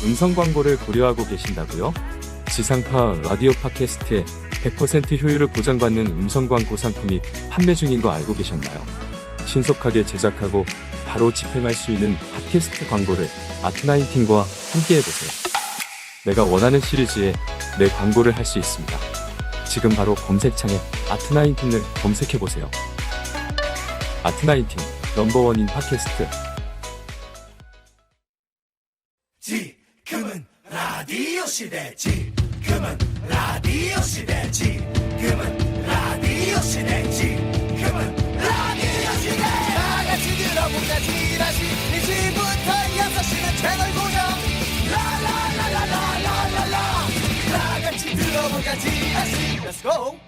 음성 광고를 고려하고 계신다고요? 지상파 라디오 팟캐스트에 100% 효율을 보장받는 음성 광고 상품이 판매 중인 거 알고 계셨나요? 신속하게 제작하고 바로 집행할 수 있는 팟캐스트 광고를 아트나인틴과 함께 해보세요. 내가 원하는 시리즈에 내 광고를 할 수 있습니다. 지금 바로 검색창에 아트나인틴을 검색해보세요. 아트나인틴 넘버원인 팟캐스트. 지금은 라디오 시대. 지금은 라디오 시대. 지금은 라디오 시대. 지금은 라디오 시대. 다 같이 들어보자. 지라시 1시부터 6시는 채널 고정. 라라라라라라라라. 다 같이 들어보자. 지라시. Let's go.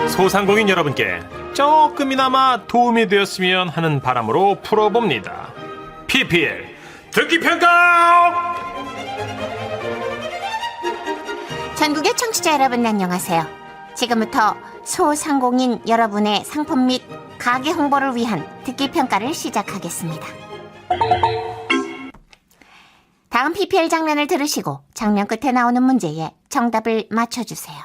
소상공인 여러분께 조금이나마 도움이 되었으면 하는 바람으로 풀어봅니다. PPL 듣기평가. 전국의 청취자 여러분 안녕하세요. 지금부터 소상공인 여러분의 상품 및 가게 홍보를 위한 듣기평가를 시작하겠습니다. 다음 PPL 장면을 들으시고 장면 끝에 나오는 문제에 정답을 맞춰주세요.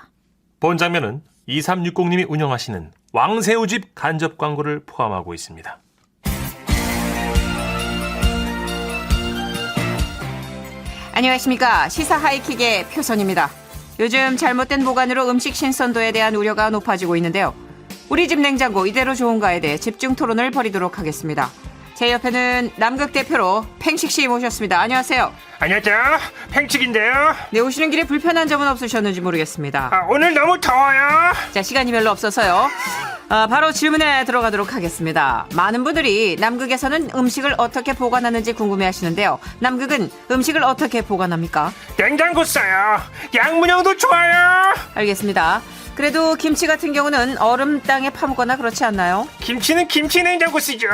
본 장면은 2360님이 운영하시는 왕새우집 간접 광고를 포함하고 있습니다. 안녕하십니까. 시사 하이킥의 표선입니다. 요즘 잘못된 보관으로 음식 신선도에 대한 우려가 높아지고 있는데요. 우리 집 냉장고 이대로 좋은가에 대해 집중 토론을 벌이도록 하겠습니다. 제 옆에는 남극 대표로 팽식 씨 모셨습니다. 안녕하세요. 안녕하세요. 팽식인데요. 네, 오시는 길에 불편한 점은 없으셨는지 모르겠습니다. 오늘 너무 더워요. 자, 시간이 별로 없어서요. 바로 질문에 들어가도록 하겠습니다. 많은 분들이 남극에서는 음식을 어떻게 보관하는지 궁금해하시는데요. 남극은 음식을 어떻게 보관합니까? 냉장고 써요. 양문형도 좋아요. 알겠습니다. 그래도 김치 같은 경우는 얼음 땅에 파묻거나 그렇지 않나요? 김치는 김치 냉장고 쓰죠.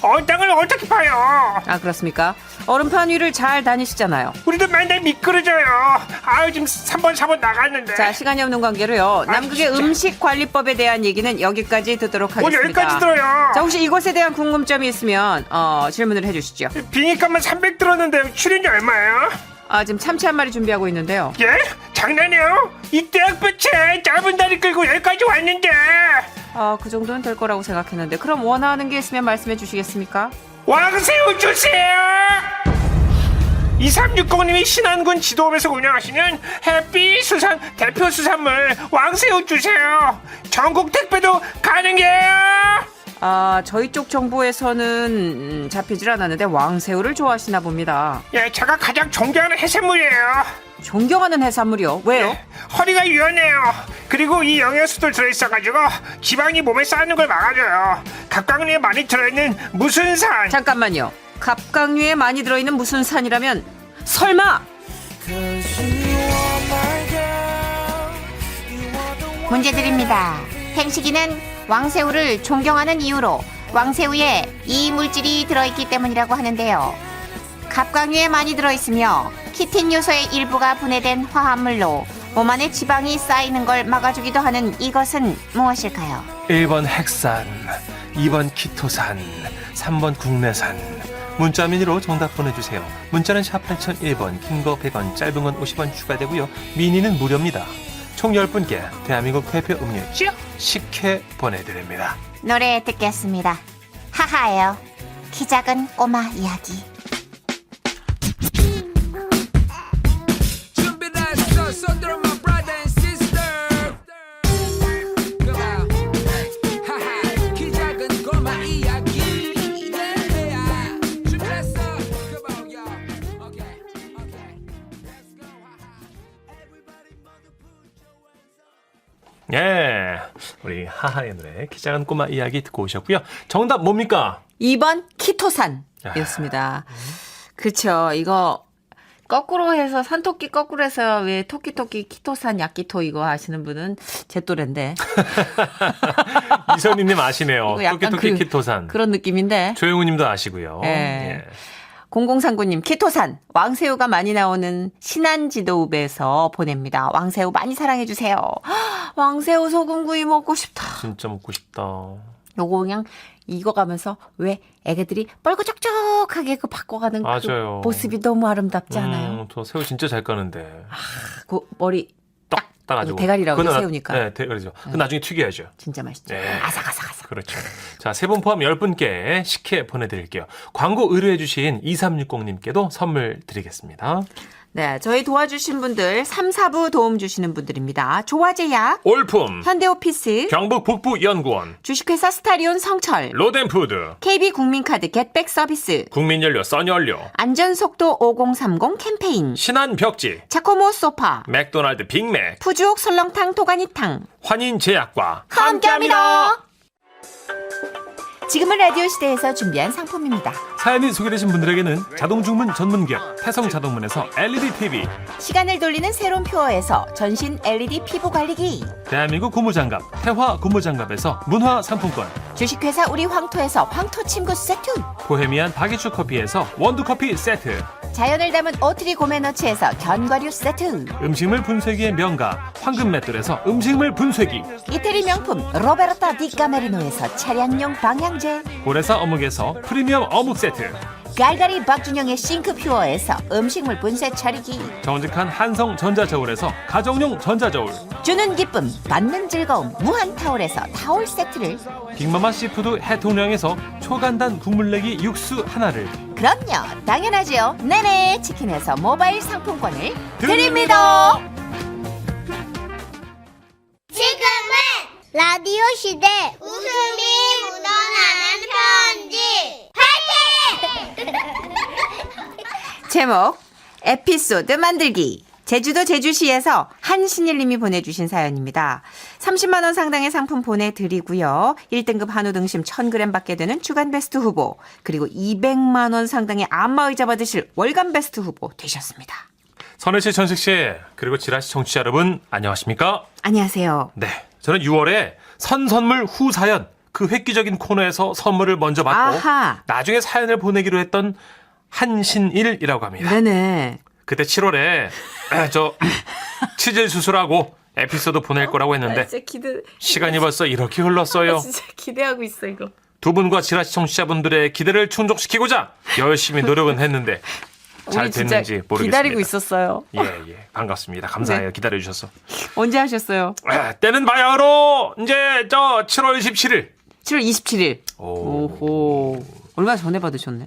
얼음 땅을 어떻게 파요? 아, 그렇습니까? 얼음판 위를 잘 다니시잖아요. 우리도 맨날 미끄러져요. 지금 3번 4번 나갔는데. 자, 시간이 없는 관계로요. 남극의 진짜. 음식 관리법에 대한 얘기는 여기까지 듣도록 하겠습니다. 여기까지 들어요. 자, 혹시 이것에 대한 궁금점이 있으면 질문을 해주시죠. 비니값만 300 들었는데 출연료 얼마예요? 지금 참치 한 마리 준비하고 있는데요. 예? 장난이에요? 이 대학볕에 짧은 다리 끌고 여기까지 왔는데. 그 정도는 될 거라고 생각했는데 그럼 원하는 게 있으면 말씀해 주시겠습니까? 왕새우 주세요. 2360님이 신안군 지도읍에서 운영하시는 햇빛 수산 대표 수산물 왕새우 주세요. 전국 택배도 가능해요. 저희 쪽 정보에서는 잡히질 않았는데 왕새우를 좋아하시나 봅니다. 예, 제가 가장 존경하는 해산물이에요. 존경하는 해산물이요? 왜요? 예, 허리가 유연해요. 그리고 이 영양소도 들어있어가지고 지방이 몸에 쌓이는 걸 막아줘요. 갑각류에 많이 들어있는 무슨 산. 잠깐만요. 갑각류에 많이 들어있는 무슨 산이라면 설마 문제 드립니다. 팽식이는 왕새우를 존경하는 이유로 왕새우에 이 물질이 들어있기 때문이라고 하는데요. 갑각류에 많이 들어있으며 키틴 요소의 일부가 분해된 화합물로 몸 안에 지방이 쌓이는 걸 막아주기도 하는 이것은 무엇일까요? 1번 핵산, 2번 키토산, 3번 국내산. 문자 미니로 정답 보내주세요. 문자는 샵 8001번, 긴 거 100원, 짧은 건 50원 추가되고요. 미니는 무료입니다. 총 10분께 대한민국 대표 음료죠? 식혜 보내드립니다. 노래 듣겠습니다. 하하예요. 키 작은 꼬마 이야기. 예, 우리 하하의 노래 키 작은 꼬마 이야기 듣고 오셨고요. 정답 뭡니까? 2번 키토산이었습니다. 그쵸. 이거 거꾸로 해서 산토끼 거꾸로 해서 왜 토끼토끼 키토산 약기토 이거 하시는 분은 제 또래인데. 이선희님 아시네요. 이거 약간 토끼토끼 키토산. 그런 느낌인데. 조영우님도 아시고요. 예. 예. 0039님, 키토산, 왕새우가 많이 나오는 신안지도읍에서 보냅니다. 왕새우 많이 사랑해주세요. 왕새우 소금구이 먹고 싶다. 진짜 먹고 싶다. 요거 그냥 익어가면서 왜 애기들이 뻘그적적하게 그 바꿔가는 맞아요. 그 모습이 너무 아름답지 않아요? 저 새우 진짜 잘 까는데. 그 머리 딱 따가지고. 대가리라고 그거는 새우니까. 네, 대가리죠. 그 나중에 튀겨야죠. 진짜 맛있죠. 네. 아삭아삭아삭. 그렇죠. 자, 세 분 포함 10분께 식혜 보내드릴게요. 광고 의뢰해주신 2360님께도 선물 드리겠습니다. 네, 저희 도와주신 분들 3, 4부 도움 주시는 분들입니다. 조화제약, 올품, 현대오피스, 경북 북부연구원, 주식회사 스타리온 성철, 로덴푸드, KB국민카드 겟백 서비스, 국민연료 써연료, 안전속도 5030 캠페인, 신한벽지, 차코모 소파, 맥도날드 빅맥, 푸주옥 설렁탕 토가니탕 환인제약과 함께합니다. 지금은 라디오 시대에서 준비한 상품입니다. 사연이 소개되신 분들에게는 자동주문 전문기업 태성자동문에서 LED TV, 시간을 돌리는 새로운 퓨어에서 전신 LED 피부 관리기, 대한민국 고무장갑 태화 고무장갑에서 문화상품권, 주식회사 우리 황토에서 황토 침구 세트, 보헤미안 바게추 커피에서 원두커피 세트, 자연을 담은 오트리 고메너치에서 견과류 세트, 음식물 분쇄기의 명가 황금맷돌에서 음식물 분쇄기, 이태리 명품 로베르타 디카메리노에서 차량용 방향제, 고래사 어묵에서 프리미엄 어묵 세트, 갈갈이 박준영의 싱크 퓨어에서 음식물 분쇄 처리기, 정직한 한성 전자저울에서 가정용 전자저울, 주는 기쁨 받는 즐거움 무한타올에서 타올 세트를, 빅마마 시푸드 해통령에서 초간단 국물내기 육수 하나를 그럼요 당연하지요, 네네 치킨에서 모바일 상품권을 드립니다. 지금은 라디오 시대 웃음이 묻어나는 편지 제목 에피소드 만들기. 제주도 제주시에서 한신일님이 보내주신 사연입니다. 30만 원 상당의 상품 보내드리고요. 1등급 한우 등심 1000g 받게 되는 주간베스트 후보, 그리고 200만 원 상당의 안마의자 받으실 월간베스트 후보 되셨습니다. 선혜씨, 천식씨, 그리고 지라시 청취자 여러분 안녕하십니까? 안녕하세요. 네, 저는 6월에 선선물 후사연 그 획기적인 코너에서 선물을 먼저 받고 아하. 나중에 사연을 보내기로 했던 한신일이라고 합니다. 네네. 그때 7월에 저 치질 수술하고 에피소드 보낼 거라고 했는데 시간이 벌써 이렇게 흘렀어요. 진짜 기대하고 있어 이거. 두 분과 지라시 청취자분들의 기대를 충족시키고자 열심히 노력은 했는데 잘 됐는지 모르겠습니다. 기다리고 있었어요. 예, 반갑습니다. 감사해요. 네. 기다려주셔서. 언제 하셨어요? 때는 바야흐로 이제 저 7월 27일. 7월 27일. 오. 오호. 얼마 전에 받으셨네.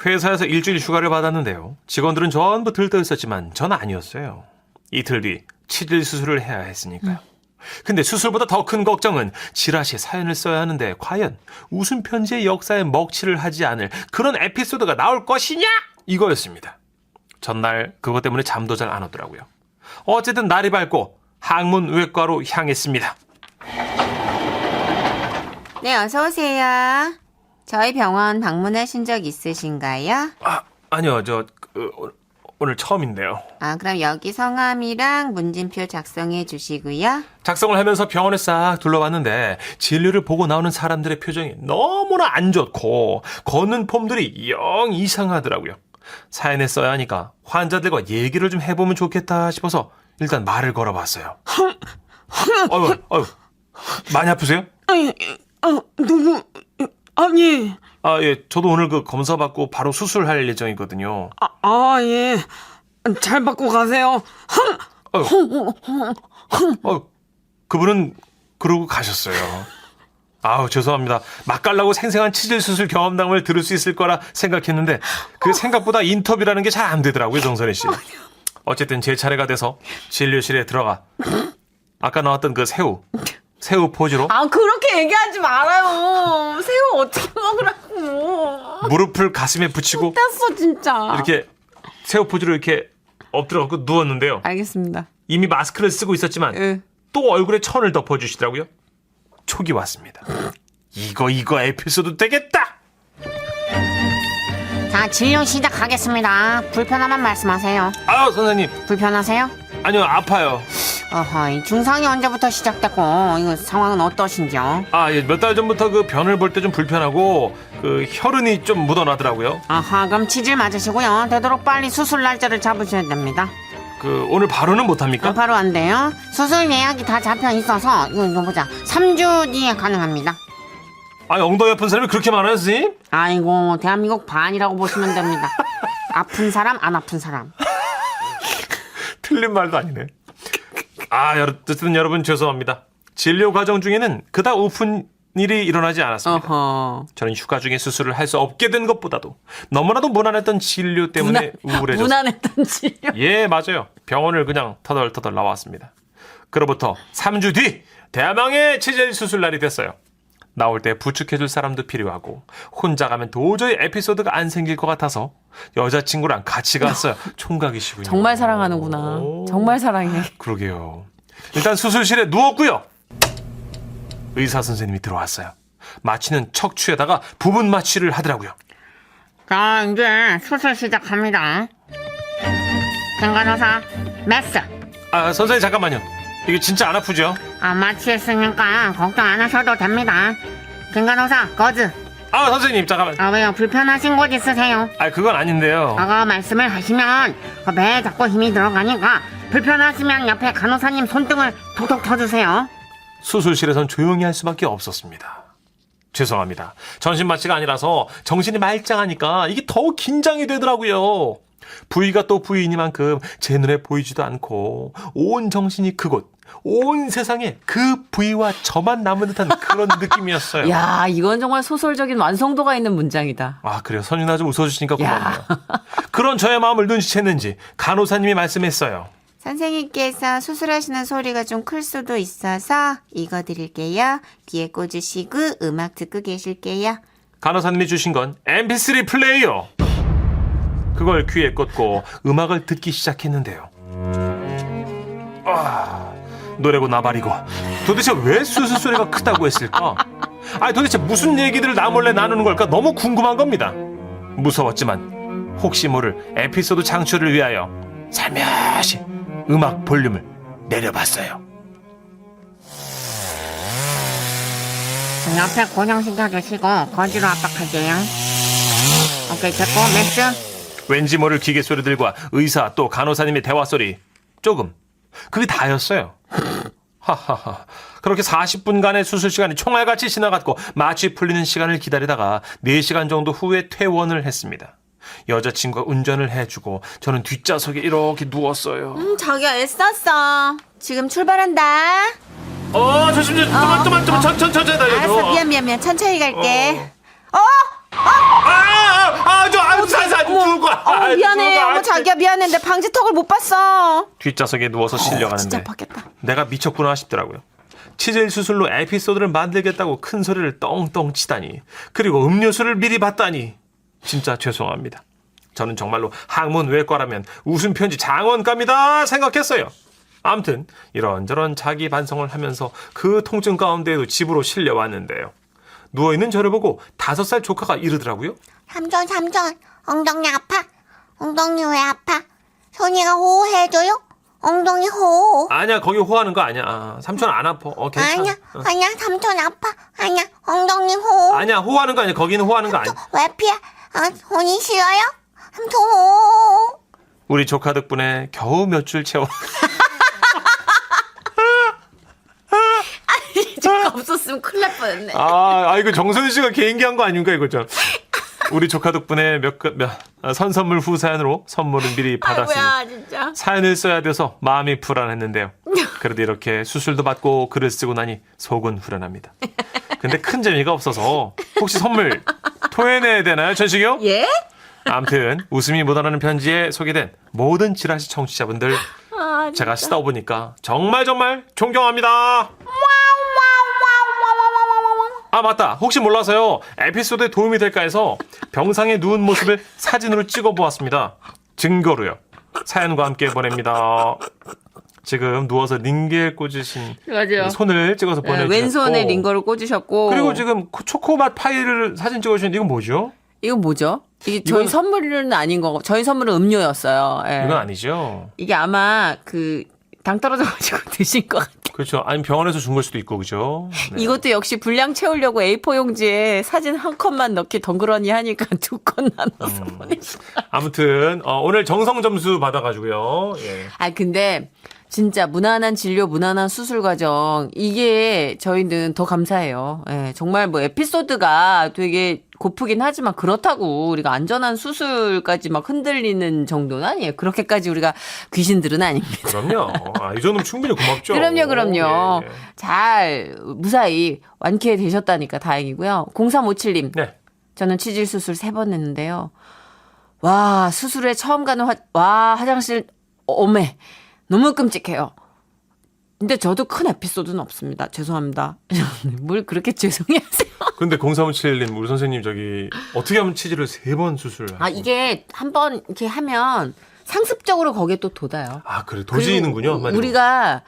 회사에서 일주일 휴가를 받았는데요. 직원들은 전부 들떠 있었지만 전 아니었어요. 이틀 뒤 치질 수술을 해야 했으니까요. 근데 수술보다 더 큰 걱정은 지라시에 사연을 써야 하는데 과연 웃음 편지의 역사에 먹칠을 하지 않을 그런 에피소드가 나올 것이냐? 이거였습니다. 전날 그것 때문에 잠도 잘 안 오더라고요. 어쨌든 날이 밝고 항문외과로 향했습니다. 네, 어서 오세요. 저희 병원 방문하신 적 있으신가요? 아니요, 오늘 처음인데요. 그럼 여기 성함이랑 문진표 작성해 주시고요. 작성을 하면서 병원을 싹 둘러봤는데 진료를 보고 나오는 사람들의 표정이 너무나 안 좋고 걷는 폼들이 영 이상하더라고요. 사연에 써야 하니까 환자들과 얘기를 좀 해보면 좋겠다 싶어서 일단 말을 걸어봤어요. 어휴, 많이 아프세요? 너무 아니. 예, 저도 오늘 그 검사 받고 바로 수술할 예정이거든요. 예. 잘 받고 가세요. 그분은 그러고 가셨어요. 죄송합니다. 맛깔나고 생생한 치질 수술 경험담을 들을 수 있을 거라 생각했는데 그 생각보다 인터뷰라는 게 잘 안 되더라고요, 정선희 씨. 어쨌든 제 차례가 돼서 진료실에 들어가 아까 나왔던 그 새우 포즈로 그렇게 얘기하지 말아요. 새우 어떻게 먹으라고. 무릎을 가슴에 붙이고 땄어 진짜. 이렇게 새우 포즈로 이렇게 엎드려갖고 누웠는데요. 알겠습니다. 이미 마스크를 쓰고 있었지만 또 얼굴에 천을 덮어주시더라고요. 촉이 왔습니다. 이거 에피소드 되겠다. 자, 진료 시작하겠습니다. 불편하면 말씀하세요. 선생님. 불편하세요? 아니요, 아파요. 어허, 이 증상이 언제부터 시작됐고 이거 상황은 어떠신지요? 예, 몇 달 전부터 그 변을 볼 때 좀 불편하고 그 혈흔이 좀 묻어나더라고요. 아하, 그럼 치질 맞으시고요. 되도록 빨리 수술 날짜를 잡으셔야 됩니다. 그 오늘 바로는 못합니까? 바로 안 돼요. 수술 예약이 다 잡혀 있어서 이거 보자. 3주 뒤에 가능합니다. 엉덩이 아픈 사람이 그렇게 많아요, 선생님? 아이고, 대한민국 반이라고 보시면 됩니다. 아픈 사람, 안 아픈 사람. 틀린 말도 아니네. 어쨌든 여러분 죄송합니다. 진료 과정 중에는 그닥 우픈 일이 일어나지 않았습니다. 어허. 저는 휴가 중에 수술을 할 수 없게 된 것보다도 너무나도 무난했던 진료 때문에 우울해졌어요. 무난했던 진료. 예, 맞아요. 병원을 그냥 터덜터덜 나왔습니다. 그로부터 3주 뒤 대망의 치질 수술 날이 됐어요. 나올 때 부축해줄 사람도 필요하고 혼자 가면 도저히 에피소드가 안 생길 것 같아서 여자친구랑 같이 갔어요. 총각이시군요. 정말 사랑하는구나. 정말 사랑해. 그러게요. 일단 수술실에 누웠고요. 의사 선생님이 들어왔어요. 마취는 척추에다가 부분 마취를 하더라고요. 자, 이제 수술 시작합니다. 김간호사, 메스. 선생님 잠깐만요. 이게 진짜 안 아프죠? 마취했으니까 걱정 안 하셔도 됩니다. 김간호사, 거즈. 선생님 잠깐만. 왜요? 불편하신 곳 있으세요? 그건 아닌데요. 말씀을 하시면 그 배에 자꾸 힘이 들어가니까 불편하시면 옆에 간호사님 손등을 톡톡 터주세요. 수술실에선 조용히 할 수밖에 없었습니다. 죄송합니다. 전신 마취가 아니라서 정신이 말짱하니까 이게 더욱 긴장이 되더라고요. 부위가 또 부위이니만큼 제 눈에 보이지도 않고 온 정신이 그곳, 온 세상에 그 부위와 저만 남은 듯한 그런 느낌이었어요. 야, 이건 정말 소설적인 완성도가 있는 문장이다. 그래요. 선윤아 좀 웃어주시니까 고맙네요. 그런 저의 마음을 눈치챘는지 간호사님이 말씀했어요. 선생님께서 수술하시는 소리가 좀 클 수도 있어서 이거 드릴게요. 귀에 꽂으시고 음악 듣고 계실게요. 간호사님이 주신 건 MP3 플레이어. 그걸 귀에 꽂고 음악을 듣기 시작했는데요. 노래고 나발이고 도대체 왜 수술 소리가 크다고 했을까? 도대체 무슨 얘기들을 나 몰래 나누는 걸까? 너무 궁금한 겁니다. 무서웠지만 혹시 모를 에피소드 창출을 위하여 살며시 음악 볼륨을 내려봤어요. 옆에 고정시켜 주시고 거지로 압박할게요. 오케이, 됐고, 맥스. 왠지 모를 기계 소리들과 의사 또 간호사님의 대화 소리 조금 그게 다였어요. 하하하. 그렇게 40분간의 수술 시간이 총알같이 지나갔고 마취 풀리는 시간을 기다리다가 4시간 정도 후에 퇴원을 했습니다. 여자친구가 운전을 해주고 저는 뒷좌석에 이렇게 누웠어요. 자기야, 애썼어. 지금 출발한다. 조심 좀만 천천히 달려줘. 알았어, 미안. 천천히 갈게. 살살 죽을 거야. 미안해. 자기야, 미안해. 내 방지턱을 못 봤어. 뒷좌석에 누워서 실려가는데 진짜 아팠겠다. 내가 미쳤구나 싶더라고요. 치질 수술로 에피소드를 만들겠다고 큰 소리를 떵떵 치다니, 그리고 음료수를 미리 받다니 진짜 죄송합니다. 저는 정말로 학문 외과라면 웃음편지 장원감이다 생각했어요. 아무튼 이런저런 자기 반성을 하면서 그 통증 가운데에도 집으로 실려왔는데요. 누워있는 저를 보고 5살 조카가 이러더라고요. 삼촌, 엉덩이 아파? 엉덩이 왜 아파? 손이가 호호해줘요? 엉덩이 호호. 아니야, 거기 호하는 거 아니야. 삼촌 안 아파. 괜찮아. 아니야, 삼촌 아파. 아니야, 엉덩이 호호. 아니야, 호하는 거 아니야. 거기는 호하는 거 아니야. 왜 피해? 손이 싫어요? 삼촌 호호. 우리 조카 덕분에 겨우 몇 줄 채워. 조카 없었으면 큰일 날 뻔했네. 이거 정선우 씨가 개인기 한 거 아닙니까, 이거 좀. 우리 조카 덕분에 선선물 후사연으로 선물은 미리 받았으니 진짜. 사연을 써야 돼서 마음이 불안했는데요. 그래도 이렇게 수술도 받고 글을 쓰고 나니 속은 후련합니다. 근데 큰 재미가 없어서 혹시 선물 토해내야 되나요, 전식이요? 예? 아무튼 웃음이 묻어나는 편지에 소개된 모든 지라시 청취자분들 제가 쓰다 보니까 정말 존경합니다. 맞다. 혹시 몰라서요. 에피소드에 도움이 될까 해서 병상에 누운 모습을 사진으로 찍어보았습니다. 증거로요. 사연과 함께 보냅니다. 지금 누워서 링겔 꽂으신 맞아요. 손을 찍어서 보내주셨고, 왼손에 링거를 꽂으셨고, 그리고 지금 초코맛 파이를 사진 찍어주셨는데 이건 뭐죠? 이건 뭐죠? 이게 저희 선물은 아닌 거고, 저희 선물은 음료였어요. 예. 이건 아니죠. 이게 아마 그 당 떨어져가지고 드신 것 같아요. 그렇죠. 아니 병원에서 준 걸 수도 있고 그죠. 네. 이것도 역시 분량 채우려고 A4 용지에 사진 한 컷만 넣기 덩그러니 하니까 2컷 나눠서 보내시. 아무튼 오늘 정성 점수 받아가지고요. 예. 아 근데 진짜 무난한 진료, 무난한 수술 과정 이게 저희는 더 감사해요. 예, 정말 뭐 에피소드가 되게 고프긴 하지만 그렇다고 우리가 안전한 수술까지 막 흔들리는 정도는 아니에요. 그렇게까지 우리가 귀신들은 아닙니다. 그럼요. 이 정도면 충분히 고맙죠. 그럼요. 예. 잘 무사히 완쾌되셨다니까 다행이고요. 0357님. 네. 저는 치질 수술 3번 했는데요. 와, 수술에 처음 가는 화장실 어메. 너무 끔찍해요. 근데 저도 큰 에피소드는 없습니다. 죄송합니다. 뭘 그렇게 죄송해 하세요? 근데 0357님 우리 선생님 저기 어떻게 하면 치질을 3번 수술을 이게 한번 이렇게 하면 상습적으로 거기에 또 돋아요. 그래 도지는군요. 한마디로. 우리가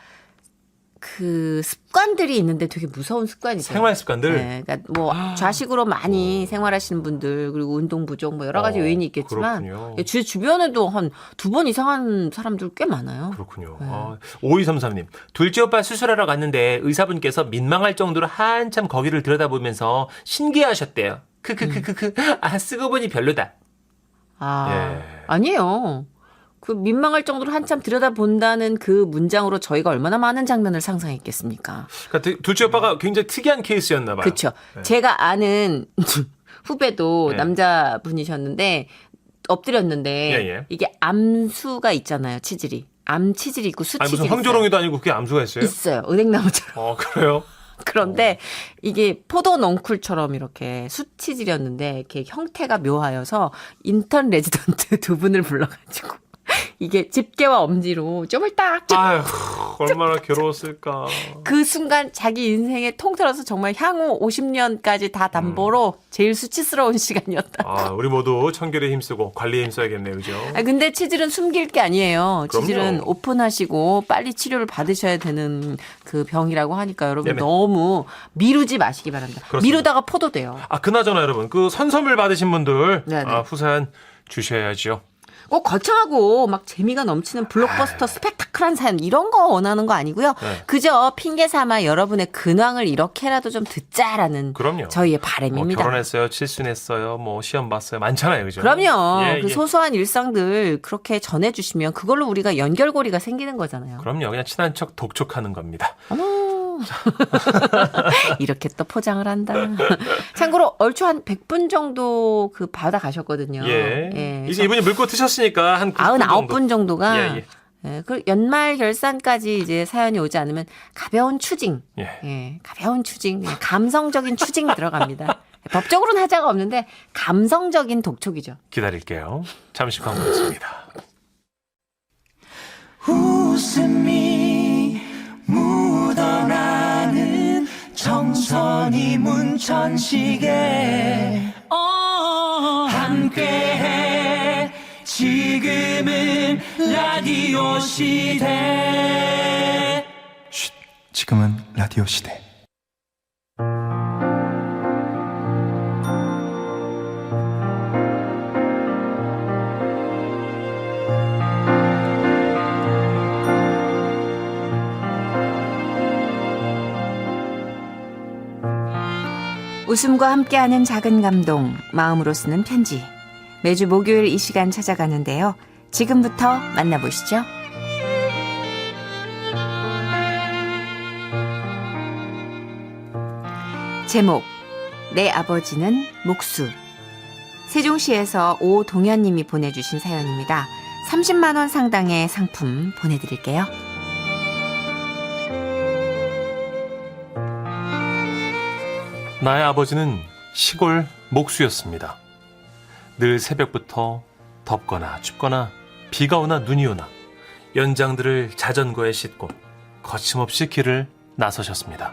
그 습관들이 있는데 되게 무서운 습관이죠. 생활 습관들. 네, 그러니까 뭐 좌식으로 많이 생활하시는 분들 그리고 운동 부족 뭐 여러 가지 요인이 있겠지만 그렇군요. 제 주변에도 한 2번 이상한 사람들 꽤 많아요. 그렇군요. 네. 5233님. 둘째 오빠 수술하러 갔는데 의사분께서 민망할 정도로 한참 거기를 들여다보면서 신기해하셨대요. 크크크크크. 쓰고 보니 별로다. 예. 아니에요. 그 민망할 정도로 한참 들여다본다는 그 문장으로 저희가 얼마나 많은 장면을 상상했겠습니까? 그러니까 둘째 오빠가 굉장히 특이한 케이스였나 봐요. 그렇죠. 네. 제가 아는 후배도 네. 남자분이셨는데 엎드렸는데 예. 이게 암수가 있잖아요. 치질이. 암 치질이 있고 수 아니 치질이 무슨 황조롱이도 아니고 그게 암수가 있어요? 있어요. 은행나무처럼. 그래요? 그런데 이게 포도 넝쿨처럼 이렇게 수치질이었는데 이렇게 형태가 묘하여서 인턴 레지던트 2분을 불러가지고 이게 집게와 엄지로 쪼물딱 아휴, 얼마나 괴로웠을까. 그 순간 자기 인생에 통틀어서 정말 향후 50년까지 다 담보로 제일 수치스러운 시간이었다. 우리 모두 청결에 힘쓰고 관리에 힘써야겠네요. 그죠? 근데 치질은 숨길 게 아니에요. 그럼요. 치질은 오픈하시고 빨리 치료를 받으셔야 되는 그 병이라고 하니까 여러분 네네. 너무 미루지 마시기 바랍니다. 그렇습니다. 미루다가 포도돼요. 그나저나 여러분 그 선선물 받으신 분들 네네. 후사연 주셔야죠. 꼭 거창하고 막 재미가 넘치는 블록버스터 스펙타클한 사연 이런 거 원하는 거 아니고요. 네. 그저 핑계 삼아 여러분의 근황을 이렇게라도 좀 듣자라는 그럼요. 저희의 뭐 바람입니다. 결혼했어요, 칠순했어요, 뭐 시험 봤어요, 많잖아요, 그죠? 그럼요. 예, 그 예. 소소한 일상들 그렇게 전해주시면 그걸로 우리가 연결고리가 생기는 거잖아요. 그럼요, 그냥 친한 척 독촉하는 겁니다. 이렇게 또 포장을 한다. 참고로 얼추 한 100분 정도 그 받아 가셨거든요. 예. 이제 이분이 물고 트셨으니까 한 99분 정도가 예. 그 연말 결산까지 이제 사연이 오지 않으면 가벼운 추징. 예. 가벼운 추징. 감성적인 추징 들어갑니다. 법적으로는 하자가 없는데 감성적인 독촉이죠. 기다릴게요. 잠시 광고 듣습니다. 웃음이 묻어나는 정선이 문천식에 함께해 지금은 라디오 시대. 지금은 라디오 시대. 웃음과 함께하는 작은 감동, 마음으로 쓰는 편지. 매주 목요일 이 시간 찾아가는데요. 지금부터 만나보시죠. 제목, 내 아버지는 목수. 세종시에서 오동현님이 보내주신 사연입니다. 30만 원 상당의 상품 보내드릴게요. 나의 아버지는 시골 목수였습니다. 늘 새벽부터 덥거나 춥거나 비가 오나 눈이 오나 연장들을 자전거에 싣고 거침없이 길을 나서셨습니다.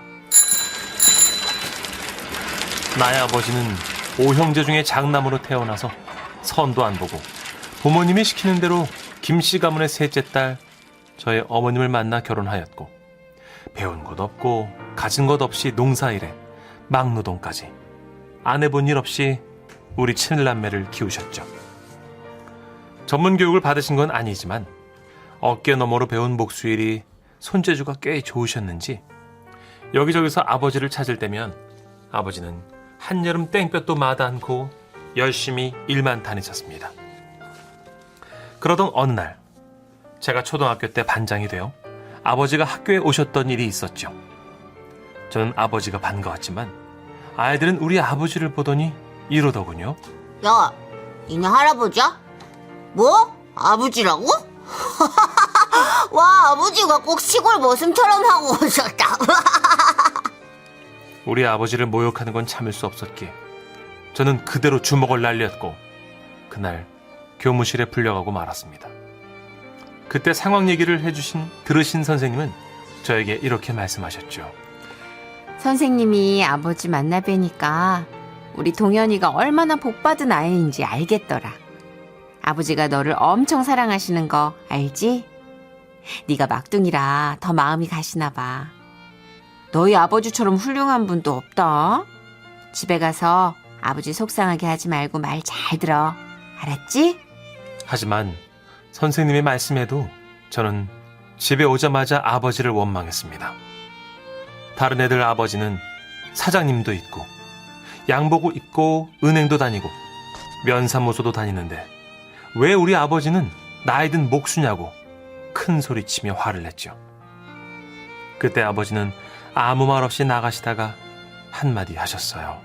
나의 아버지는 5형제 중에 장남으로 태어나서 선도 안 보고 부모님이 시키는 대로 김씨 가문의 셋째 딸 저의 어머님을 만나 결혼하였고 배운 것 없고 가진 것 없이 농사일에 막노동까지 안 해본 일 없이 우리 친남매를 키우셨죠. 전문 교육을 받으신 건 아니지만 어깨 너머로 배운 목수일이 손재주가 꽤 좋으셨는지 여기저기서 아버지를 찾을 때면 아버지는 한여름 땡볕도 마다 않고 열심히 일만 다니셨습니다. 그러던 어느 날 제가 초등학교 때 반장이 되어 아버지가 학교에 오셨던 일이 있었죠. 저는 아버지가 반가웠지만 아이들은 우리 아버지를 보더니 이러더군요. 야, 니네 할아버지야? 뭐? 아버지라고? 와, 아버지가 꼭 시골 머슴처럼 하고 오셨다. 우리 아버지를 모욕하는 건 참을 수 없었기에 저는 그대로 주먹을 날렸고 그날 교무실에 불려가고 말았습니다. 그때 상황 얘기를 들으신 선생님은 저에게 이렇게 말씀하셨죠. 선생님이 아버지 만나 뵈니까 우리 동현이가 얼마나 복받은 아이인지 알겠더라. 아버지가 너를 엄청 사랑하시는 거 알지? 네가 막둥이라 더 마음이 가시나 봐. 너희 아버지처럼 훌륭한 분도 없다. 집에 가서 아버지 속상하게 하지 말고 말 잘 들어. 알았지? 하지만 선생님의 말씀에도 저는 집에 오자마자 아버지를 원망했습니다. 다른 애들 아버지는 사장님도 있고 양복을 입고 은행도 다니고 면사무소도 다니는데 왜 우리 아버지는 나이 든 목수냐고 큰 소리치며 화를 냈죠. 그때 아버지는 아무 말 없이 나가시다가 한마디 하셨어요.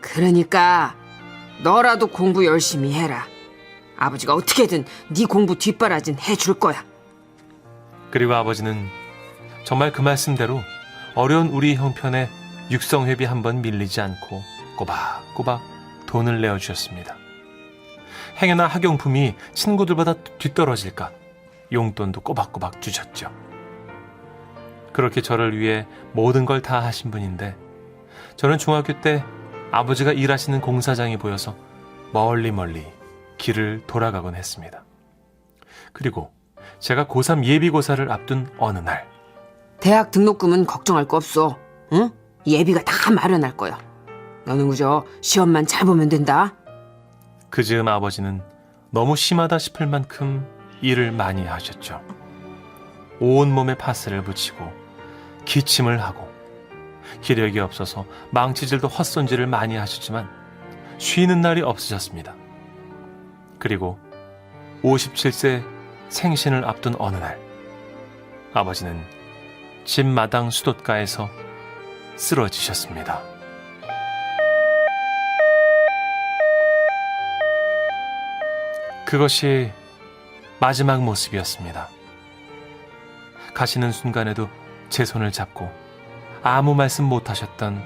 그러니까 너라도 공부 열심히 해라. 아버지가 어떻게든 네 공부 뒷바라진 해줄 거야. 그리고 아버지는 정말 그 말씀대로 어려운 우리 형편에 육성회비 한 번 밀리지 않고 꼬박꼬박 돈을 내어주셨습니다. 행여나 학용품이 친구들보다 뒤떨어질까 용돈도 꼬박꼬박 주셨죠. 그렇게 저를 위해 모든 걸 다 하신 분인데 저는 중학교 때 아버지가 일하시는 공사장이 보여서 멀리 길을 돌아가곤 했습니다. 그리고 제가 고3 예비고사를 앞둔 어느 날 대학 등록금은 걱정할 거 없어. 응? 예비가 다 마련할 거야. 너는 그저 시험만 잘 보면 된다. 그 즈음 아버지는 너무 심하다 싶을 만큼 일을 많이 하셨죠. 온몸에 파스를 붙이고 기침을 하고 기력이 없어서 망치질도 헛손질을 많이 하셨지만 쉬는 날이 없으셨습니다. 그리고 57세 생신을 앞둔 어느 날 아버지는 집 마당 수돛가에서 쓰러지셨습니다. 그것이 마지막 모습이었습니다. 가시는 순간에도 제 손을 잡고 아무 말씀 못하셨던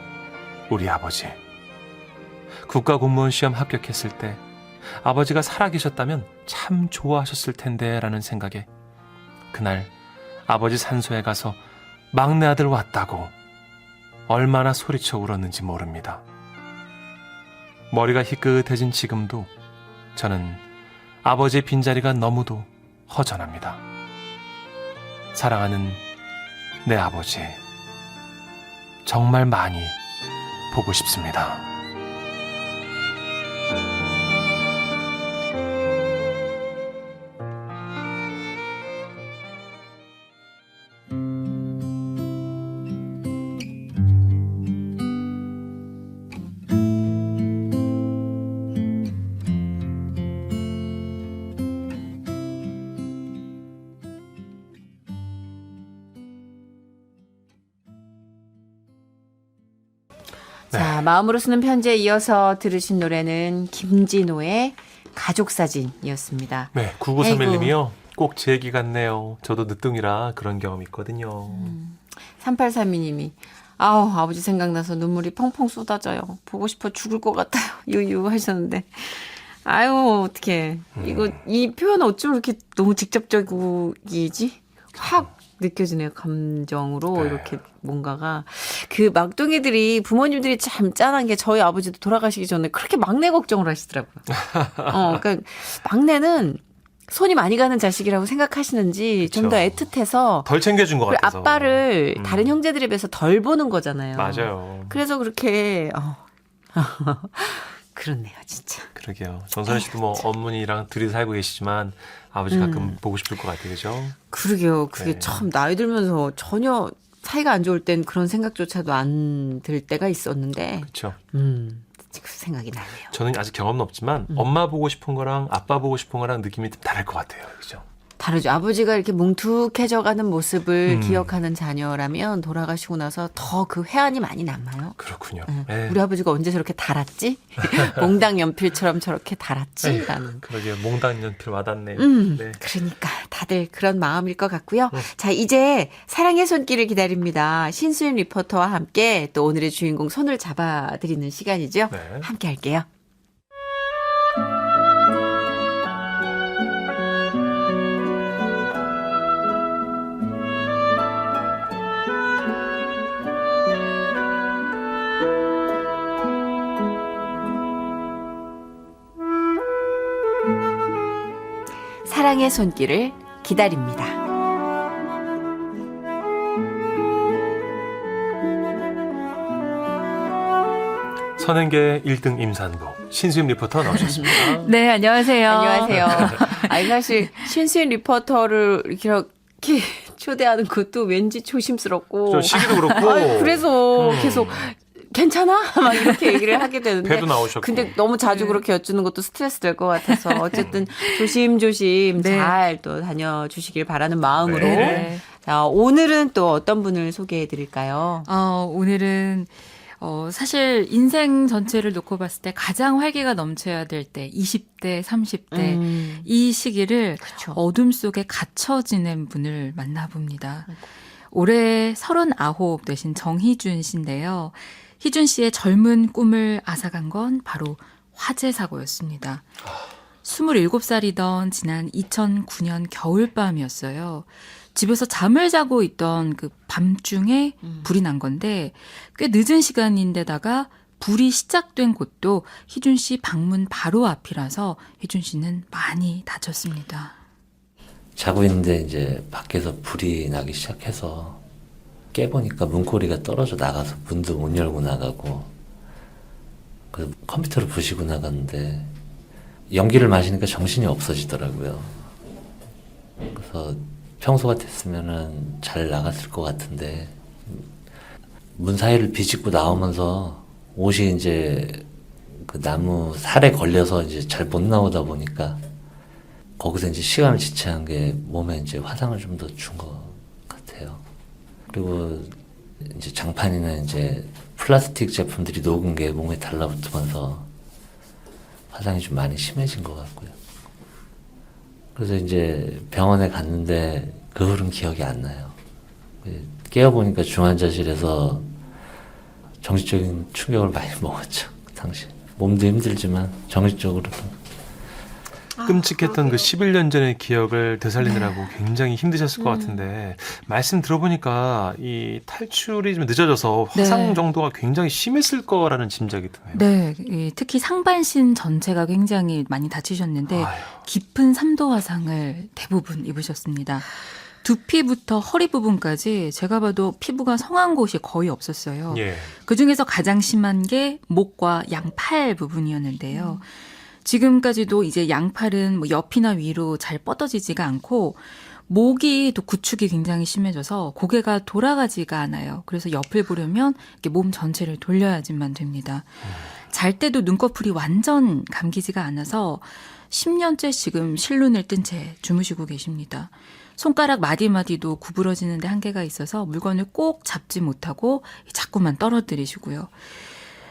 우리 아버지. 국가공무원 시험 합격했을 때 아버지가 살아계셨다면 참 좋아하셨을 텐데 라는 생각에 그날 아버지 산소에 가서 막내 아들 왔다고 얼마나 소리쳐 울었는지 모릅니다. 머리가 희끗해진 지금도 저는 아버지의 빈자리가 너무도 허전합니다. 사랑하는 내 아버지, 정말 많이 보고 싶습니다. 자, 마음으로 쓰는 편지에 이어서 들으신 노래는 김진호의 가족사진이었습니다. 네, 9931님이요. 꼭 제 얘기 같네요. 저도 늦둥이라 그런 경험 있거든요. 3832님이 아우 아버지 생각나서 눈물이 펑펑 쏟아져요. 보고 싶어 죽을 것 같아요. 유유 하셨는데 아유 어떡해. 이거 이 표현 어쩜 이렇게 너무 직접적이지? 확 느껴지네요. 감정으로 네. 이렇게 뭔가가 그 막둥이들이 부모님들이 참 짠한 게 저희 아버지도 돌아가시기 전에 그렇게 막내 걱정을 하시더라고요. 그러니까 막내는 손이 많이 가는 자식이라고 생각하시는지 좀 더 그쵸. 애틋해서 덜 챙겨준 것 같아서. 아빠를 다른 형제들에 비해서 덜 보는 거잖아요. 맞아요. 그래서 그렇게 그렇네요, 진짜. 그러게요. 정선혜 씨도 뭐 어머니랑 둘이 살고 계시지만 아버지 가끔 보고 싶을 것 같아요. 그죠? 그러게요. 그게 네. 참 나이 들면서 전혀 사이가 안 좋을 땐 그런 생각조차도 안 들 때가 있었는데, 그렇죠. 그 생각이 나네요. 저는 아직 경험은 없지만 엄마 보고 싶은 거랑 아빠 보고 싶은 거랑 느낌이 좀 다를 것 같아요. 그죠? 다르죠. 아버지가 이렇게 뭉툭해져가는 모습을 음. 기억하는 자녀라면 돌아가시고 나서 더 그 회한이 많이 남아요. 그렇군요. 응. 네. 우리 아버지가 언제 저렇게 달았지? 몽당 연필처럼 저렇게 달았지? 라는. 그러게요. 몽당 연필 와닿네요. 네. 그러니까 다들 그런 마음일 것 같고요. 자, 이제 사랑의 손길을 기다립니다. 신수인 리포터와 함께 또 오늘의 주인공 손을 잡아드리는 시간이죠. 네. 함께 할게요. 사랑의 손길을 기다립니다. 선행계 1등 임산부 신수임 리포터 나오셨습니다. 네, 안녕하세요. 안녕하세요. 아니, 사실 신수인 리포터를 이렇게 초대하는 것도 왠지 조심스럽고. 저 시기도 그렇고. 그래서 계속 괜찮아? 막 이렇게 얘기를 하게 되는데. 배도 나오셨고. 근데 너무 자주 그렇게 여쭈는 것도 스트레스 될 것 같아서 어쨌든 조심조심 네. 잘 또 다녀주시길 바라는 마음으로. 네. 자, 오늘은 또 어떤 분을 소개해 드릴까요? 오늘은 사실 인생 전체를 놓고 봤을 때 가장 활기가 넘쳐야 될 때 20대, 30대 이 시기를 그쵸. 어둠 속에 갇혀 지낸 분을 만나봅니다. 올해 39 되신 정희준 씨인데요. 희준 씨의 젊은 꿈을 앗아간 건 바로 화재 사고였습니다. 27살이던 지난 2009년 겨울밤이었어요. 집에서 잠을 자고 있던 그 밤중에 불이 난 건데 꽤 늦은 시간인데다가 불이 시작된 곳도 희준 씨 방문 바로 앞이라서 희준 씨는 많이 다쳤습니다. 자고 있는데 이제 밖에서 불이 나기 시작해서 깨보니까 문고리가 떨어져 나가서 문도 못 열고 나가고 그래서 컴퓨터를 부시고 나갔는데 연기를 마시니까 정신이 없어지더라고요. 그래서 평소 같았으면은 잘 나갔을 것 같은데 문 사이를 비집고 나오면서 옷이 이제 그 나무 살에 걸려서 이제 잘 못 나오다 보니까 거기서 이제 시간을 지체한 게 몸에 이제 화상을 좀 더 준 것 같아요. 그리고 이제 장판이나 이제 플라스틱 제품들이 녹은 게 몸에 달라붙으면서 화상이 좀 많이 심해진 것 같고요. 그래서 이제 병원에 갔는데 그 후로는 기억이 안 나요. 깨어보니까 중환자실에서 정신적인 충격을 많이 먹었죠. 그 당시. 몸도 힘들지만 정신적으로도. 끔찍했던 그 11년 전의 기억을 되살리느라고 굉장히 힘드셨을 것 같은데 말씀 들어보니까 이 탈출이 좀 늦어져서 화상 네. 정도가 굉장히 심했을 거라는 짐작이 드네요. 네, 특히 상반신 전체가 굉장히 많이 다치셨는데 아유. 깊은 3도 화상을 대부분 입으셨습니다. 두피부터 허리 부분까지 제가 봐도 피부가 성한 곳이 거의 없었어요. 예. 그중에서 가장 심한 게 목과 양팔 부분이었는데요. 지금까지도 이제 양팔은 뭐 옆이나 위로 잘 뻗어지지가 않고 목이 또 구축이 굉장히 심해져서 고개가 돌아가지가 않아요. 그래서 옆을 보려면 이렇게 몸 전체를 돌려야지만 됩니다. 잘 때도 눈꺼풀이 완전 감기지가 않아서 10년째 지금 실눈을 뜬 채 주무시고 계십니다. 손가락 마디마디도 구부러지는데 한계가 있어서 물건을 꼭 잡지 못하고 자꾸만 떨어뜨리시고요.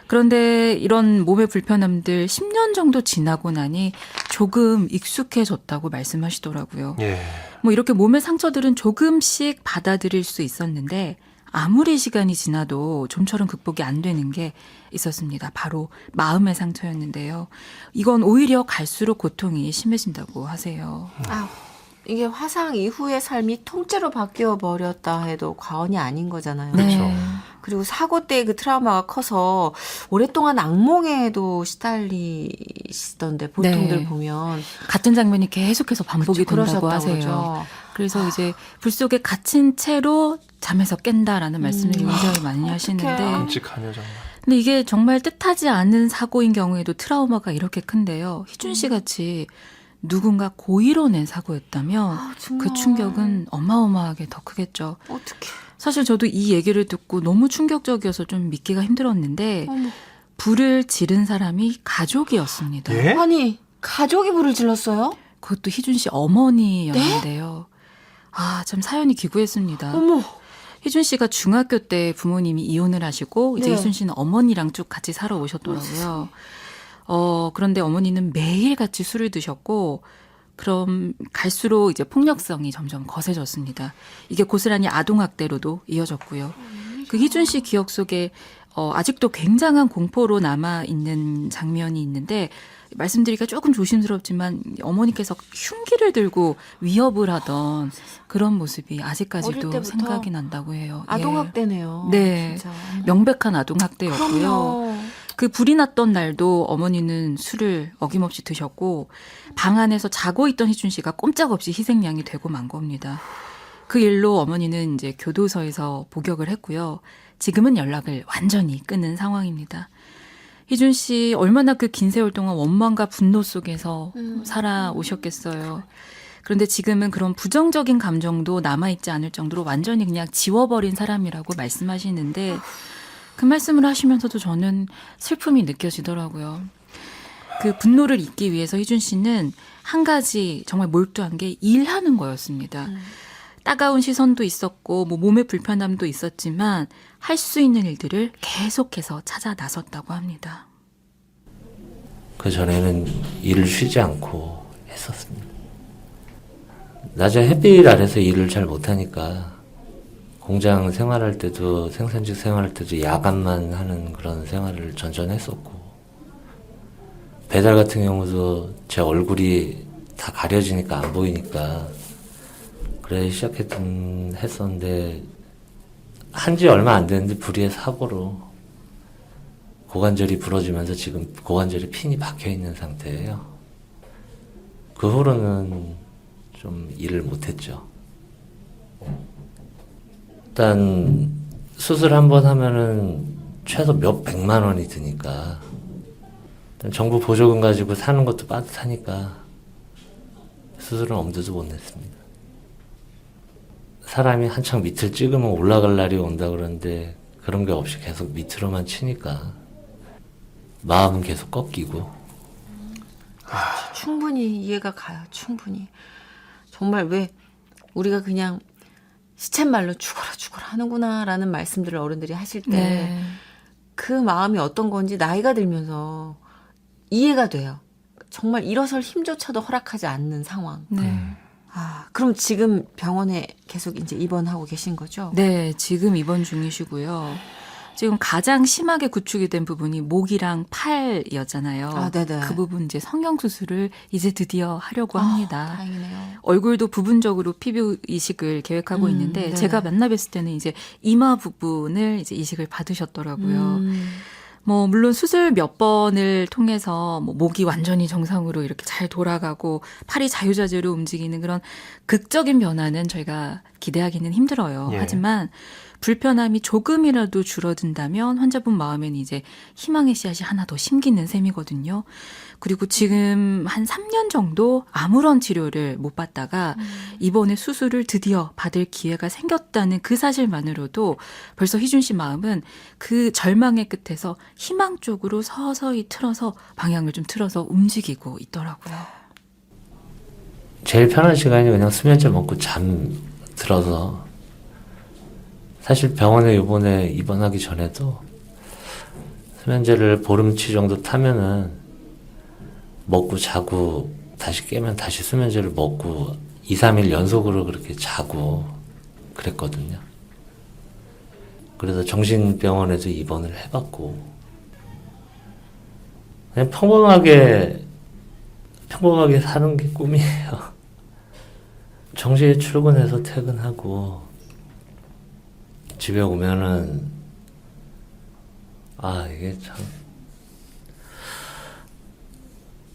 그런데 이런 몸의 불편함들 10년 정도 지나고 나니 조금 익숙해졌다고 말씀하시더라고요. 예. 뭐 이렇게 몸의 상처들은 조금씩 받아들일 수 있었는데 아무리 시간이 지나도 좀처럼 극복이 안 되는 게 있었습니다. 바로 마음의 상처였는데요. 이건 오히려 갈수록 고통이 심해진다고 하세요. 아우, 이게 화상 이후의 삶이 통째로 바뀌어 버렸다 해도 과언이 아닌 거잖아요. 그렇죠. 그리고 사고 때 그 트라우마가 커서 오랫동안 악몽에도 시달리시던데 보통들 네. 보면 같은 장면이 계속해서 반복이 그쵸, 된다고 그러셨다고 하세요. 그러죠. 그래서 이제 불 속에 갇힌 채로 잠에서 깬다라는 말씀을 굉장히 많이 하시는데 끔찍하네요 정말. 근데 이게 정말 뜻하지 않은 사고인 경우에도 트라우마가 이렇게 큰데요. 희준 씨 같이 누군가 고의로 낸 사고였다면 그 충격은 어마어마하게 더 크겠죠. 어떻게? 사실 저도 이 얘기를 듣고 너무 충격적이어서 좀 믿기가 힘들었는데 불을 지른 사람이 가족이었습니다. 예? 아니 가족이 불을 질렀어요? 그것도 희준 씨 어머니였는데요. 아, 참 사연이 기구했습니다. 어머. 희준 씨가 중학교 때 부모님이 이혼을 하시고 이제 네. 희준 씨는 어머니랑 쭉 같이 살아오셨더라고요. 그런데 어머니는 매일 같이 술을 드셨고 그럼 갈수록 이제 폭력성이 점점 거세졌습니다. 이게 고스란히 아동학대로도 이어졌고요. 그 희준 씨 기억 속에 아직도 굉장한 공포로 남아있는 장면이 있는데 말씀드리기가 조금 조심스럽지만 어머니께서 흉기를 들고 위협을 하던 그런 모습이 어릴 아직까지도 때부터 생각이 난다고 해요. 아동학대네요. 네. 진짜. 명백한 아동학대였고요. 그럼요. 그 불이 났던 날도 어머니는 술을 어김없이 드셨고 방 안에서 자고 있던 희준 씨가 꼼짝없이 희생양이 되고 만 겁니다. 그 일로 어머니는 이제 교도소에서 복역을 했고요. 지금은 연락을 완전히 끊은 상황입니다. 희준 씨 얼마나 그 긴 세월 동안 원망과 분노 속에서 살아오셨겠어요. 그런데 지금은 그런 부정적인 감정도 남아있지 않을 정도로 완전히 그냥 지워버린 사람이라고 말씀하시는데 그 말씀을 하시면서도 저는 슬픔이 느껴지더라고요. 그 분노를 잊기 위해서 희준 씨는 한 가지 정말 몰두한 게 일하는 거였습니다. 따가운 시선도 있었고 뭐 몸의 불편함도 있었지만 할 수 있는 일들을 계속해서 찾아 나섰다고 합니다. 그 전에는 일을 쉬지 않고 했었습니다. 낮에 햇빛 아래서 일을 잘 못하니까 공장 생활할 때도 생산직 생활할 때도 야간만 하는 그런 생활을 전전했었고 배달 같은 경우도 제 얼굴이 다 가려지니까 안 보이니까 그래 했었는데 한지 얼마 안 됐는데 불의의 사고로 고관절이 부러지면서 지금 고관절에 핀이 박혀 있는 상태예요. 그 후로는 좀 일을 못했죠. 일단 수술 한 번 하면은 최소 몇 백만 원이 드니까 일단 정부 보조금 가지고 사는 것도 빠듯하니까 수술은 엄두도 못 냈습니다. 사람이 한창 밑을 찍으면 올라갈 날이 온다 그러는데 그런 게 없이 계속 밑으로만 치니까 마음은 계속 꺾이고. 충분히 이해가 가요. 충분히. 정말 왜 우리가 그냥 시쳇말로 죽어라 하는구나라는 말씀들을 어른들이 하실 때 그 마음이 어떤 건지 나이가 들면서 이해가 돼요. 정말 일어설 힘조차도 허락하지 않는 상황. 네. 아, 그럼 지금 병원에 계속 이제 입원하고 계신 거죠? 네, 지금 입원 중이시고요. 지금 가장 심하게 구축이 된 부분이 목이랑 팔이었잖아요. 아, 네네. 그 부분 이제 성형 수술을 이제 드디어 하려고 합니다. 다행이네요. 얼굴도 부분적으로 피부 이식을 계획하고 있는데 네네. 제가 만나 뵀을 때는 이제 이마 부분을 이제 이식을 받으셨더라고요. 뭐 물론 수술 몇 번을 통해서 뭐 목이 완전히 정상으로 이렇게 잘 돌아가고 팔이 자유자재로 움직이는 그런 극적인 변화는 저희가 기대하기는 힘들어요. 예. 하지만 불편함이 조금이라도 줄어든다면 환자분 마음에는 이제 희망의 씨앗이 하나 더 심기는 셈이거든요. 그리고 지금 한 3년 정도 아무런 치료를 못 받다가 이번에 수술을 드디어 받을 기회가 생겼다는 그 사실만으로도 벌써 희준 씨 마음은 그 절망의 끝에서 희망 쪽으로 서서히 방향을 좀 틀어서 움직이고 있더라고요. 제일 편한 시간이 그냥 수면제 먹고 잠 들어서 사실 병원에 이번에 입원하기 전에도 수면제를 보름치 정도 타면은 먹고 자고 다시 깨면 다시 수면제를 먹고 2, 3일 연속으로 그렇게 자고 그랬거든요. 그래서 정신병원에도 입원을 해봤고 그냥 평범하게 사는 게 꿈이에요. 정시에 출근해서 퇴근하고 집에 오면은 이게 참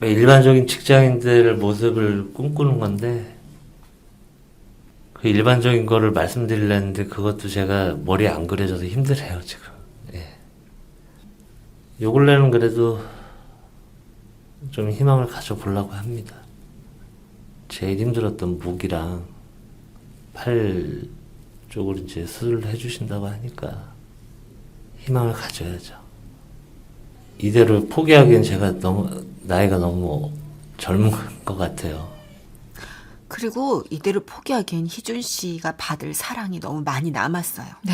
일반적인 직장인들 모습을 꿈꾸는 건데 그 일반적인 거를 말씀드리려는데 그것도 제가 머리에 안 그려져서 힘들어요 지금. 예. 요 근래는 그래도 좀 희망을 가져보려고 합니다. 제일 힘들었던 목이랑 팔 쪽으로 이제 수술을 해주신다고 하니까 희망을 가져야죠. 이대로 포기하기엔 제가 나이가 너무 젊은 것 같아요. 그리고 이대로 포기하기엔 희준 씨가 받을 사랑이 너무 많이 남았어요. 네.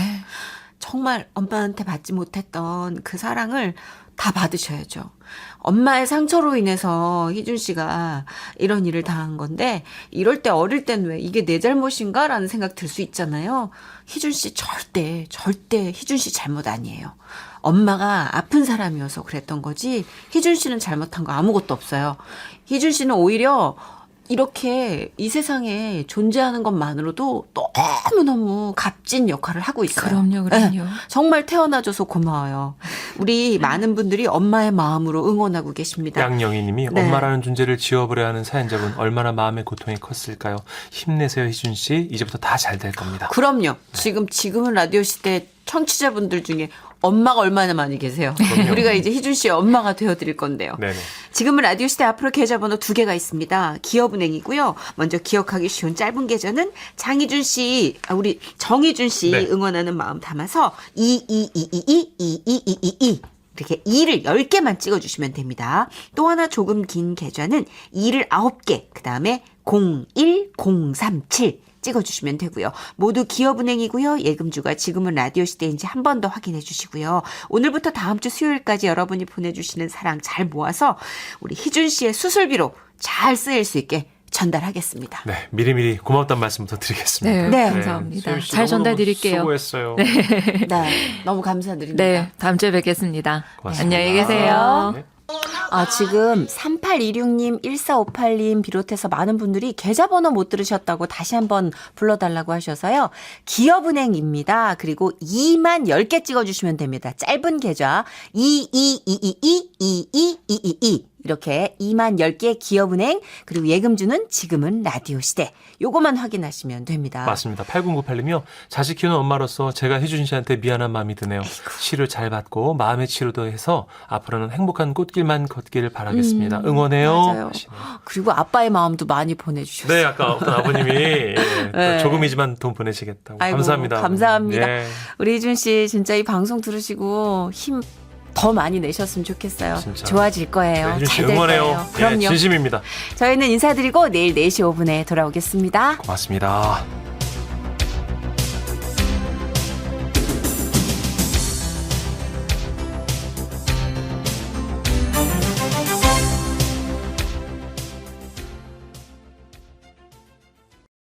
정말 엄마한테 받지 못했던 그 사랑을 다 받으셔야죠. 엄마의 상처로 인해서 희준 씨가 이런 일을 당한 건데 이럴 때 어릴 땐 왜 이게 내 잘못인가? 라는 생각 들 수 있잖아요. 희준 씨 절대 희준 씨 잘못 아니에요. 엄마가 아픈 사람이어서 그랬던 거지 희준 씨는 잘못한 거 아무것도 없어요. 희준 씨는 오히려 이렇게 이 세상에 존재하는 것만으로도 너무너무 값진 역할을 하고 있어요. 그럼요. 네, 정말 태어나줘서 고마워요. 우리 많은 분들이 엄마의 마음으로 응원하고 계십니다. 양영희 님이 네. 엄마라는 존재를 지워버려야 하는 사연자분 얼마나 마음의 고통이 컸을까요? 힘내세요 희준 씨. 이제부터 다 잘 될 겁니다. 그럼요. 지금은 라디오 시대 청취자분들 중에 엄마가 얼마나 많이 계세요. 그럼요. 우리가 이제 희준 씨의 엄마가 되어드릴 건데요. 네네. 지금은 라디오 시대 앞으로 계좌번호 2개가 있습니다. 기업은행이고요. 먼저 기억하기 쉬운 짧은 계좌는 장희준 씨, 우리 정희준 씨 네. 응원하는 마음 담아서 2222222222 이렇게 2를 10개만 찍어주시면 됩니다. 또 하나 조금 긴 계좌는 2를 9개, 그 다음에 01037 찍어주시면 되고요. 모두 기업은행이고요. 예금주가 지금은 라디오 시대인지 한 번 더 확인해 주시고요. 오늘부터 다음 주 수요일까지 여러분이 보내주시는 사랑 잘 모아서 우리 희준 씨의 수술비로 잘 쓰일 수 있게 전달하겠습니다. 네, 미리미리 고맙다는 말씀부터 드리겠습니다. 네, 네. 감사합니다. 수현 씨 잘 너무너무 전달드릴게요. 수고했어요. 네, 너무 감사드립니다. 네, 다음 주에 뵙겠습니다. 고맙습니다. 안녕히 계세요. 네. 지금 3826님, 1458님 비롯해서 많은 분들이 계좌번호 못 들으셨다고 다시 한번 불러달라고 하셔서요. 기업은행입니다. 그리고 2만 10개 찍어주시면 됩니다. 짧은 계좌 2222222222 이렇게 2만 10개 기업은행 그리고 예금주는 지금은 라디오 시대 요거만 확인하시면 됩니다. 맞습니다. 8098님이요. 자식 키우는 엄마로서 제가 희준 씨한테 미안한 마음이 드네요. 치료 잘 받고 마음의 치료도 해서 앞으로는 행복한 꽃길만 걷기를 바라겠습니다. 응원해요. 맞아요. 하시네요. 그리고 아빠의 마음도 많이 보내주셨어요. 네, 아까 어떤 아버님이 또 네. 조금이지만 돈 보내시겠다고. 아이고, 감사합니다. 감사합니다. 예, 우리 희준 씨 진짜 이 방송 들으시고 힘 더 많이 내셨으면 좋겠어요. 진짜. 좋아질 거예요. 네, 희준 씨 잘 될 응원해요. 거예요. 그럼요. 예, 진심입니다. 저희는 인사드리고 내일 4시 5분에 돌아오겠습니다. 고맙습니다.